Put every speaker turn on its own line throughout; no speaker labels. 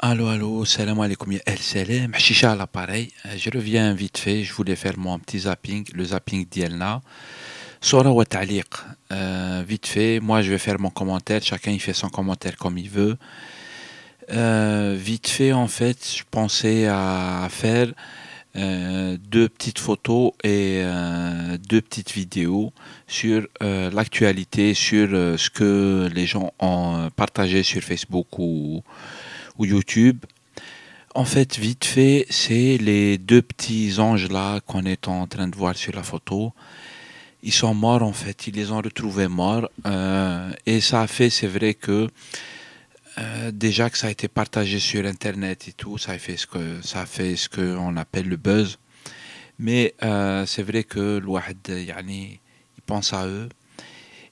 Allô, allô, salam alaikum, ya el salam, Chicha à l'appareil. Je reviens vite fait, je voulais faire mon petit zapping, le zapping d'Yelna. Sora wa ta'liq. Vite fait, moi je vais faire mon commentaire, chacun il fait son commentaire comme il veut. Vite fait, en fait, je pensais à faire deux petites photos et deux petites vidéos sur l'actualité, sur ce que les gens ont partagé sur Facebook ou YouTube. En fait, vite fait, c'est les deux petits anges là qu'on est en train de voir sur la photo. Ils sont morts en fait, ils les ont retrouvés morts. Et ça a fait, c'est vrai que déjà que ça a été partagé sur Internet et tout, ça a fait ce qu'on appelle le buzz. Mais c'est vrai que l'ouahd, yani, il pense à eux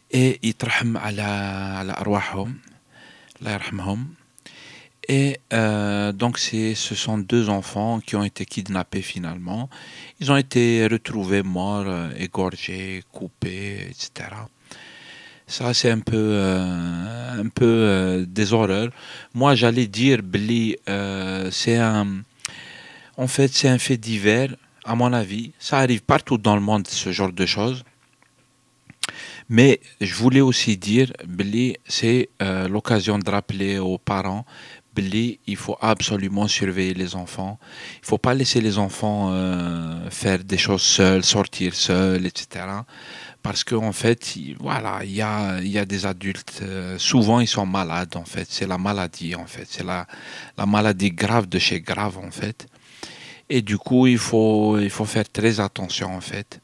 et il يترحم على أرواحهم, Allah يرحمهم. Et donc ce sont deux enfants qui ont été kidnappés finalement. Ils ont été retrouvés morts, égorgés, coupés, etc. Ça c'est un peu des horreurs. Moi j'allais dire, Billy, en fait c'est un fait divers. À mon avis, ça arrive partout dans le monde ce genre de choses. Mais je voulais aussi dire, Billy, c'est l'occasion de rappeler aux parents. Billy, il faut absolument surveiller les enfants. Il ne faut pas laisser les enfants faire des choses seuls, sortir seuls, etc. Parce qu'en fait, voilà, il y a des adultes, souvent ils sont malades en fait. C'est la maladie en fait. C'est la maladie grave de chez grave en fait. Et du coup, il faut faire très attention en fait.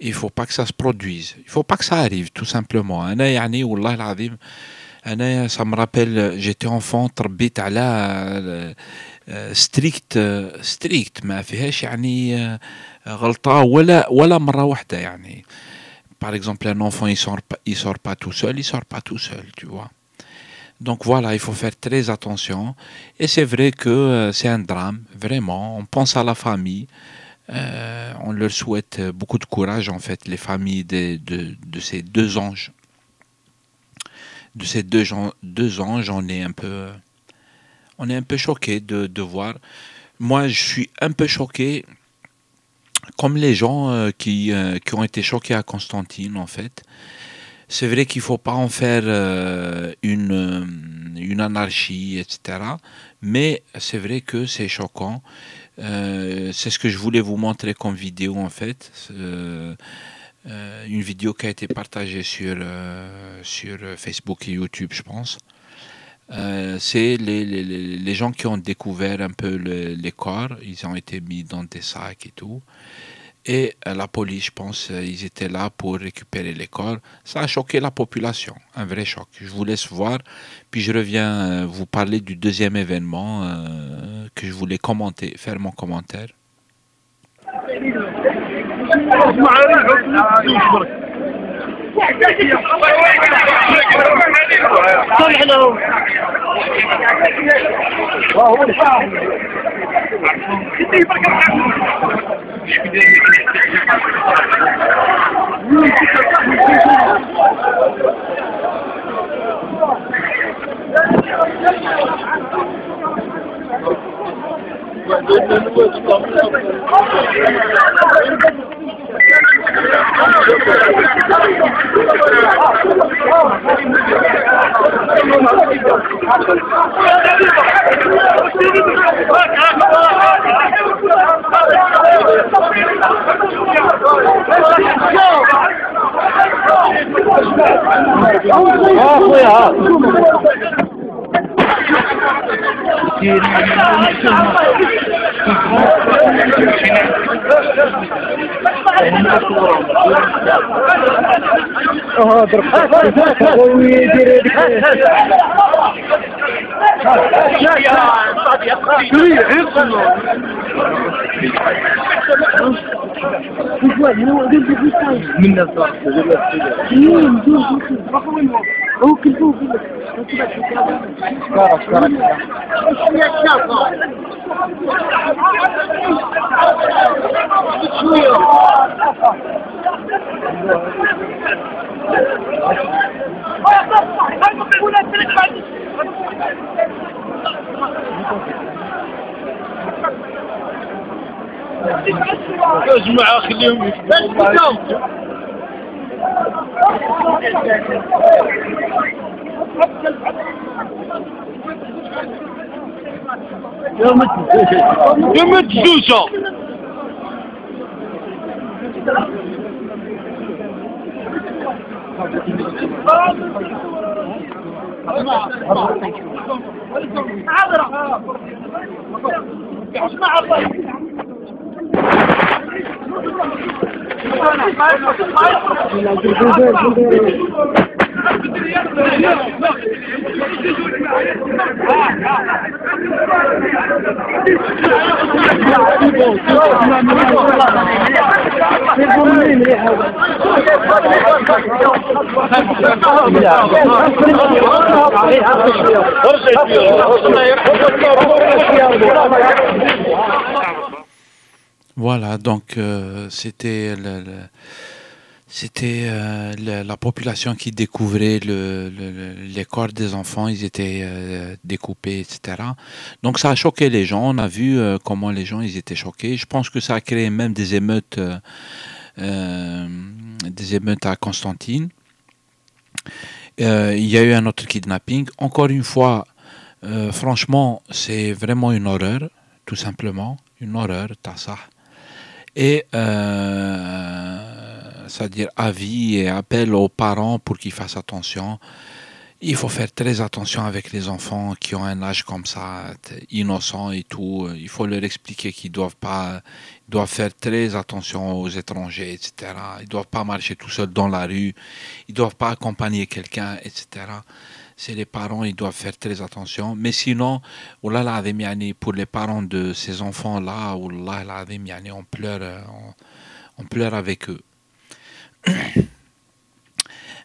Il ne faut pas que ça se produise. Il ne faut pas que ça arrive, tout simplement. أنا يعني والله العظيم أنا ça me rappelle, j'étais enfant, تربيت على strict ما فيهاش يعني غلطة ولا مرة واحدة يعني. Par exemple, un enfant, il sort pas tout seul, tu vois. Donc voilà, il faut faire très attention. Et c'est vrai que c'est un drame, vraiment. On pense à la famille. On leur souhaite beaucoup de courage, en fait, les familles de ces deux anges. De ces deux anges, on est un peu choqué de voir. Moi, je suis un peu choqué, comme les gens qui ont été choqués à Constantine, en fait. C'est vrai qu'il ne faut pas en faire une anarchie, etc. Mais c'est vrai que c'est choquant. C'est ce que je voulais vous montrer comme vidéo, en fait. Une vidéo qui a été partagée sur Facebook et YouTube, je pense. C'est les gens qui ont découvert un peu les corps. Ils ont été mis dans des sacs et tout. Et la police, je pense, ils étaient là pour récupérer les corps. Ça a choqué la population, un vrai choc. Je vous laisse voir, puis je reviens vous parler du deuxième événement que je voulais commenter, faire mon commentaire.
هو كله
يا جماعة خليهم يا متزوجة
Voilà, donc c'était la population qui découvrait les corps des enfants, ils étaient découpés, etc. Donc ça a choqué les gens, on a vu comment les gens ils étaient choqués. Je pense que ça a créé même des émeutes à Constantine. Il y a eu un autre kidnapping. Encore une fois, franchement, c'est vraiment une horreur, tout simplement. Une horreur, t'as ça. Et c'est-à-dire avis et appel aux parents pour qu'ils fassent attention. Il faut faire très attention avec les enfants qui ont un âge comme ça, innocent et tout. Il faut leur expliquer qu'ils doivent faire très attention aux étrangers, etc. Ils doivent pas marcher tout seuls dans la rue. Ils doivent pas accompagner quelqu'un, etc. C'est les parents, ils doivent faire très attention. Mais sinon, pour les parents de ces enfants-là, on pleure avec eux.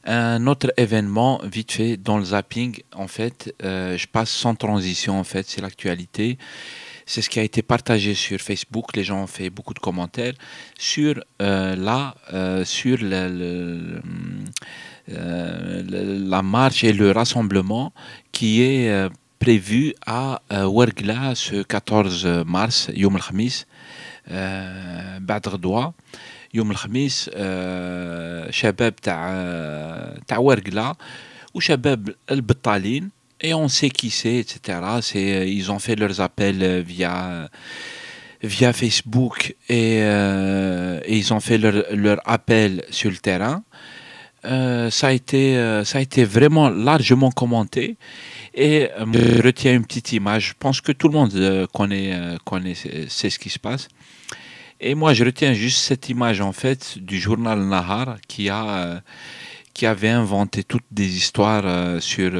Un autre événement, vite fait, dans le zapping, en fait, je passe sans transition, en fait, c'est l'actualité. C'est ce qui a été partagé sur Facebook. Les gens ont fait beaucoup de commentaires sur sur la marche et le rassemblement qui est prévu à Ouargla ce 14 mars, Yom al-Khamis, بعد غدوة. يوم الخميس شباب تاع ورقلة وشباب البطالين et on sait qui c'est, etc. Ils ont fait leurs appels via Facebook et ils ont fait leur appel sur le terrain. Ça a été vraiment largement commenté et je retiens une petite image. Je pense que tout le monde sait ce qui se passe. Et moi, je retiens juste cette image, en fait, du journal Nahar qui avait inventé toutes des histoires sur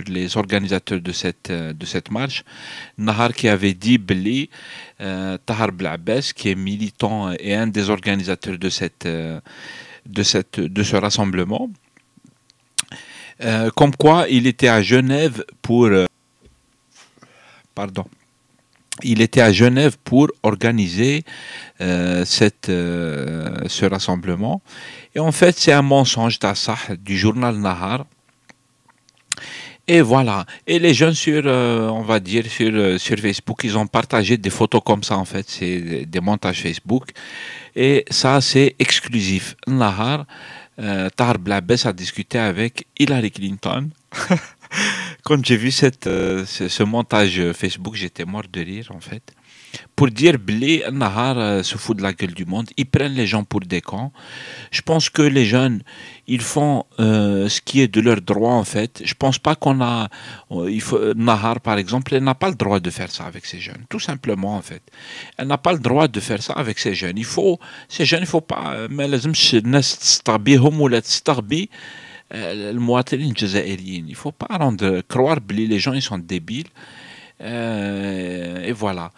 les organisateurs de cette marche. Nahar qui avait dit Belli, Tahar Blabbes, qui est militant et un des organisateurs de ce rassemblement, comme quoi il était à Genève il était à Genève pour organiser ce rassemblement. Et en fait, c'est un mensonge du journal Nahar. Et voilà. Et les jeunes on va dire, sur Facebook, ils ont partagé des photos comme ça, en fait. C'est des montages Facebook. Et ça, c'est exclusif. Nahar, Tahar Blabbes a discuté avec Hillary Clinton. Quand j'ai vu ce montage Facebook, j'étais mort de rire, en fait. Pour dire, Blé, Nahar se fout de la gueule du monde. Ils prennent les gens pour des cons. Je pense que les jeunes, ils font ce qui est de leur droit, en fait. Je pense pas Nahar, par exemple, elle n'a pas le droit de faire ça avec ces jeunes. Tout simplement, en fait. Elle n'a pas le droit de faire ça avec ces jeunes. Ces jeunes, il faut pas... Mais الناس تستغبيهم ولا تستغبي المواطنين الجزائريين. Il faut pas croire que les gens ils sont débiles. Et voilà.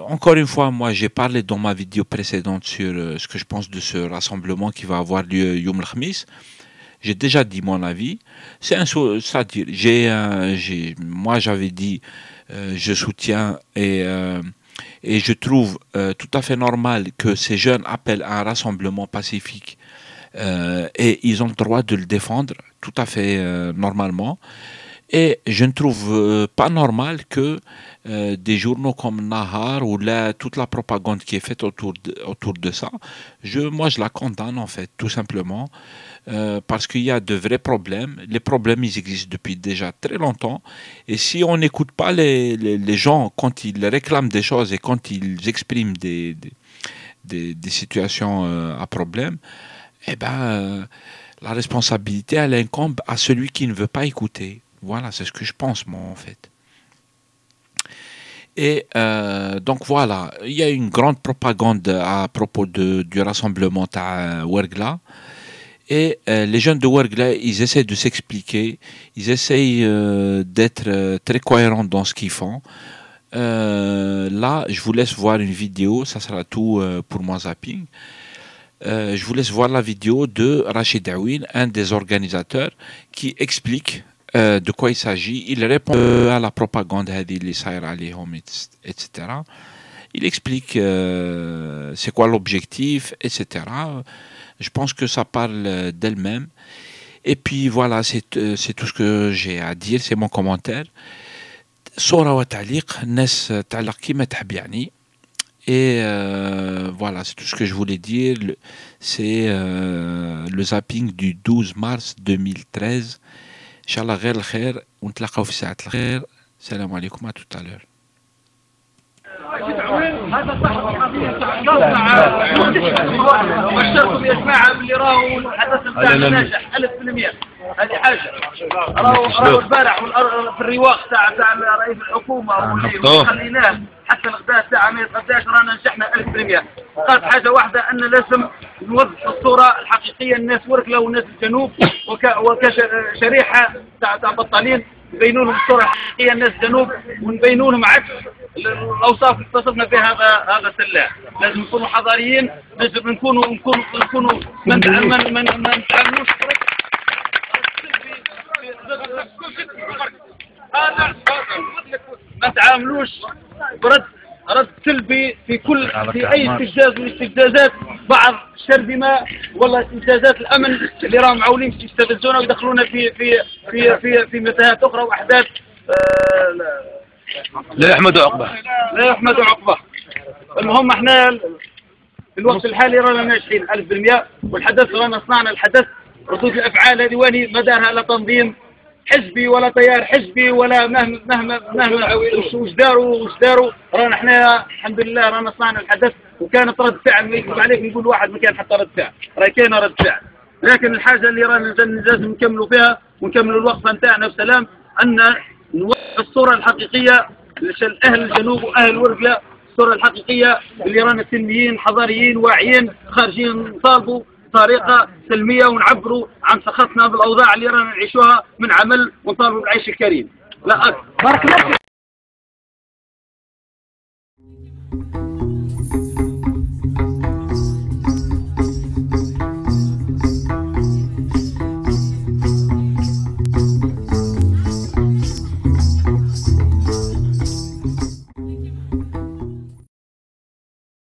Encore une fois, moi j'ai parlé dans ma vidéo précédente sur ce que je pense de ce rassemblement qui va avoir lieu Yom al-Khamis. J'ai déjà dit mon avis. C'est-à-dire, moi j'avais dit, je soutiens et je trouve tout à fait normal que ces jeunes appellent à un rassemblement pacifique et ils ont le droit de le défendre tout à fait normalement. Et je ne trouve pas normal que des journaux comme Nahar ou là, toute la propagande qui est faite autour de ça, moi je la condamne en fait, tout simplement, parce qu'il y a de vrais problèmes. Les problèmes, ils existent depuis déjà très longtemps. Et si on n'écoute pas les gens quand ils réclament des choses et quand ils expriment des situations à problème, eh ben, la responsabilité, elle incombe à celui qui ne veut pas écouter. Voilà, c'est ce que je pense, moi, en fait. Et donc voilà, il y a une grande propagande à propos du rassemblement à Ouargla. Et les jeunes de Ouargla, ils essaient de s'expliquer, ils essayent d'être très cohérents dans ce qu'ils font. Là, je vous laisse voir une vidéo, ça sera tout pour mon zapping. Je vous laisse voir la vidéo de Rachid Aouine, un des organisateurs, qui explique de quoi il s'agit. Il répond à la propagande, etc. Il explique c'est quoi l'objectif, etc. Je pense que ça parle d'elle-même. Et puis voilà, c'est tout ce que j'ai à dire, c'est mon commentaire. صورة وتعليق الناس تعلق كيما تحب يعني. Et voilà, c'est tout ce que je voulais dire. C'est le zapping du 12 mars 2013. Inch'Allah غير الخير ونتلاقاو في ساعة الخير. السلام عليكم، à tout à l'heure.
هذا صح والشرط يسمعها باللي راهو الحدث نتاعنا ناجح 1000%. هذه حاجه راهو البارح في الرواق تاع رئيس الحكومه واللي خليناه حتى الغداء تاعه ما يتغداش رانا نجحنا 1000%. قالت حاجه واحده ان لازم نوضح الصوره الحقيقيه للناس وركله والناس الجنوب وكشريحه تاع بطالين نبينوا لهم الصوره الحقيقيه للناس الجنوب ونبينوا لهم عكس الاوصاف اللي اتصفنا بها هذا السلاح. لازم نكونوا حضاريين، لازم نكونوا ما نتعاملوش ما تعاملوش رد سلبي في اي استفزاز من الاستفزازات. بعض الشرذمه والله استفزازات الامن اللي راهم معولين يستفزونا ويدخلونا في متاهات اخرى واحداث
لا يحمد
عقبه. المهم احنا في الوقت الحالي رانا ناجحين 1000%. والحدث رانا صنعنا الحدث. ردود الافعال هذه واني ما دارها لا تنظيم حزبي ولا تيار حزبي ولا مهما وش داروا رانا احنا الحمد لله رانا صنعنا الحدث. وكانت رد فعل، ما يكذب عليك نقول واحد ما كان حتى رد فعل، راهي كاينه رد فعل. لكن الحاجه اللي رانا لازم نكملوا فيها ونكملوا الوقفه نتاعنا بسلام، ان نوضح الصوره الحقيقيه لاهل الجنوب واهل ورقله، الصوره الحقيقيه اللي رانا سلميين حضاريين واعيين خارجين نطالبوا بطريقه سلميه ونعبروا عن سخطنا بالاوضاع اللي رانا نعيشوها من عمل ونطالبوا بالعيش الكريم لا اكثر. بارك الله فيك.